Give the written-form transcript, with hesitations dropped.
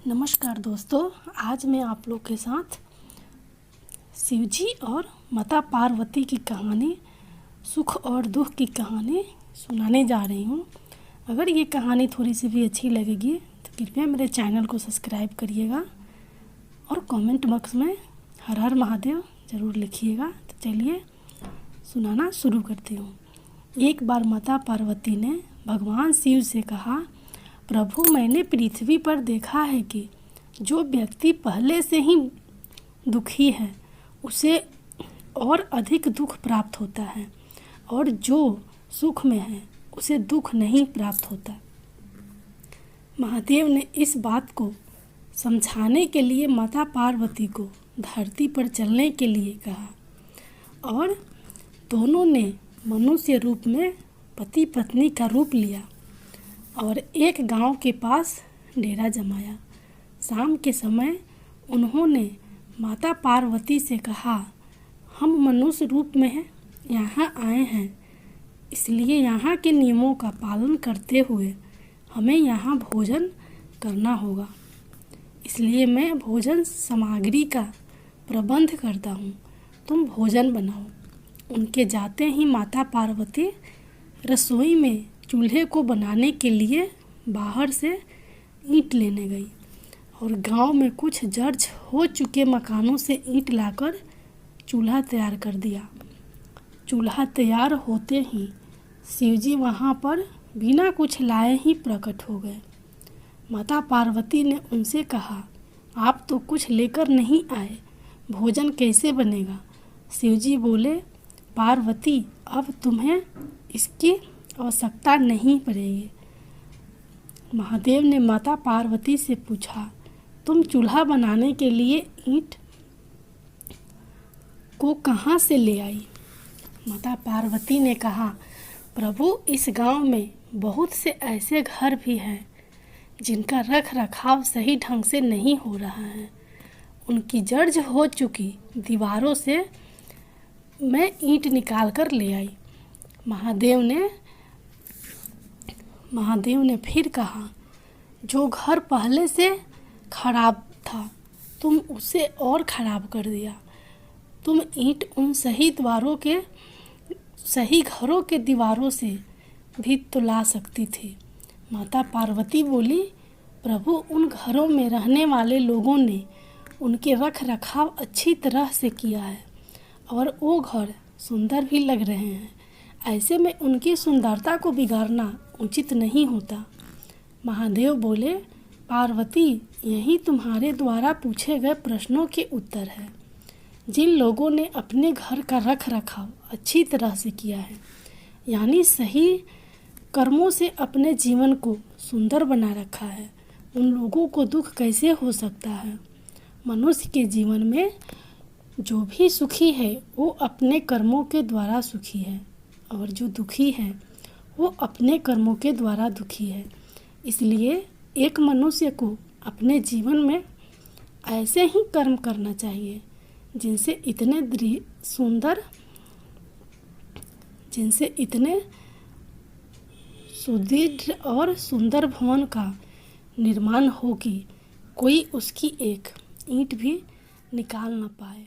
नमस्कार दोस्तों, आज मैं आप लोग के साथ शिवजी और माता पार्वती की कहानी, सुख और दुख की कहानी सुनाने जा रही हूँ। अगर ये कहानी थोड़ी सी भी अच्छी लगेगी तो कृपया मेरे चैनल को सब्सक्राइब करिएगा और कमेंट बॉक्स में हर हर महादेव ज़रूर लिखिएगा। तो चलिए सुनाना शुरू करती हूँ। एक बार माता पार्वती ने भगवान शिव से कहा, प्रभु, मैंने पृथ्वी पर देखा है कि जो व्यक्ति पहले से ही दुखी है उसे और अधिक दुख प्राप्त होता है, और जो सुख में है उसे दुख नहीं प्राप्त होता। महादेव ने इस बात को समझाने के लिए माता पार्वती को धरती पर चलने के लिए कहा, और दोनों ने मनुष्य रूप में पति पत्नी का रूप लिया और एक गांव के पास डेरा जमाया। शाम के समय उन्होंने माता पार्वती से कहा, हम मनुष्य रूप में यहाँ आए हैं, इसलिए यहाँ के नियमों का पालन करते हुए हमें यहाँ भोजन करना होगा। इसलिए मैं भोजन सामग्री का प्रबंध करता हूँ, तुम भोजन बनाओ। उनके जाते ही माता पार्वती रसोई में चूल्हे को बनाने के लिए बाहर से ईंट लेने गई और गांव में कुछ जर्ज हो चुके मकानों से ईंट लाकर चूल्हा तैयार कर दिया। चूल्हा तैयार होते ही शिवजी वहां पर बिना कुछ लाए ही प्रकट हो गए। माता पार्वती ने उनसे कहा, आप तो कुछ लेकर नहीं आए, भोजन कैसे बनेगा? शिवजी बोले, पार्वती, अब तुम्हें इसकी आवश्यकता नहीं पड़ेगी। महादेव ने माता पार्वती से पूछा, तुम चूल्हा बनाने के लिए ईंट को कहाँ से ले आई? माता पार्वती ने कहा, प्रभु, इस गांव में बहुत से ऐसे घर भी हैं जिनका रख रखाव सही ढंग से नहीं हो रहा है। उनकी जर्ज हो चुकी दीवारों से मैं ईंट निकाल कर ले आई। महादेव ने फिर कहा, जो घर पहले से खराब था तुम उसे और खराब कर दिया। तुम ईंट उन सही घरों के दीवारों से भी तो ला सकती थी। माता पार्वती बोली, प्रभु, उन घरों में रहने वाले लोगों ने उनके रख रखाव अच्छी तरह से किया है और वो घर सुंदर भी लग रहे हैं। ऐसे में उनकी सुंदरता को बिगाड़ना उचित नहीं होता। महादेव बोले, पार्वती, यही तुम्हारे द्वारा पूछे गए प्रश्नों के उत्तर है। जिन लोगों ने अपने घर का रख रखाव अच्छी तरह से किया है, यानी सही कर्मों से अपने जीवन को सुंदर बना रखा है, उन लोगों को दुख कैसे हो सकता है? मनुष्य के जीवन में जो भी सुखी है वो अपने कर्मों के द्वारा सुखी है, और जो दुखी है वो अपने कर्मों के द्वारा दुखी है। इसलिए एक मनुष्य को अपने जीवन में ऐसे ही कर्म करना चाहिए जिनसे इतने सुदृढ़ और सुंदर भवन का निर्माण हो कि कोई उसकी एक ईंट भी निकाल न पाए।